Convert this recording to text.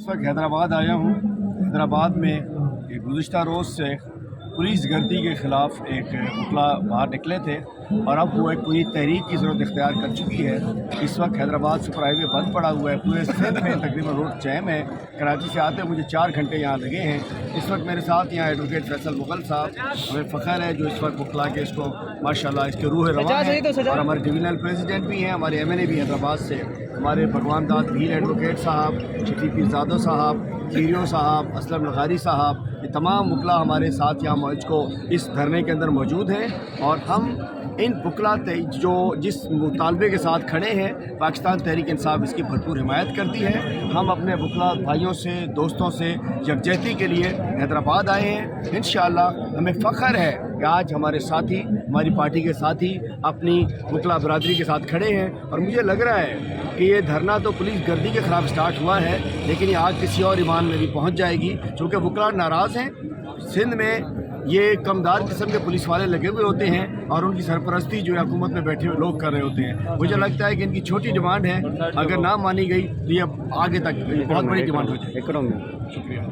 इस वक्त हैदराबाद आया हूँ। हैदराबाद में गुज़िश्ता रोज़ से पुलिस गर्दी के ख़िलाफ़ एक मुतला बाहर निकले थे और अब वो एक पूरी तहरीक की ज़रूरत इख्तियार कर चुकी है। इस वक्त हैदराबाद सुपर हाईवे बंद पड़ा हुआ है, पूरे सिंध में तकरीबन रोड जैम है। कराची से आते मुझे 4 घंटे यहाँ लगे हैं। इस वक्त मेरे साथ यहाँ एडवोकेट फैसल मुगल साहब, हमें फ़ख्र है जो इस वक्त मुतला के इसको माशाल्लाह इसके रूह रवां है, और हमारे डिवीजनल प्रेसिडेंट भी हैं, हमारे MNA भी हैदराबाद से, हमारे भगवान दाद भील एडवोकेट साहब, शफीक पीरजादा साहब, सीरियो साहब, असलम लगारी साहब, ये तमाम मुकला हमारे साथ यहाँ मौज को इस धरने के अंदर मौजूद हैं। और हम इन बुकला जो जिस मुतालबे के साथ खड़े हैं, पाकिस्तान तहरीक इंसाफ इसकी भरपूर हिमायत करती है। हम अपने बुकला भाइयों से, दोस्तों से यकजहती के लिए हैदराबाद आए हैं। इंशाअल्लाह हमें फ़ख्र है कि आज हमारे साथी, हमारी पार्टी के साथी अपनी बुकला बरादरी के साथ खड़े हैं। और मुझे लग रहा है कि ये धरना तो पुलिस गर्दी के ख़िलाफ़ स्टार्ट हुआ है, लेकिन ये आग किसी और ईमान में भी पहुँच जाएगी, चूँकि बुकला नाराज़ हैं। सिंध में ये कमदार किस्म के पुलिस वाले लगे हुए होते हैं और उनकी सरपरस्ती जो है हुकूमत में बैठे हुए लोग कर रहे होते हैं। मुझे लगता है कि इनकी छोटी डिमांड है, अगर ना मानी गई तो ये आगे तक बहुत बड़ी डिमांड हो जाएगी। शुक्रिया।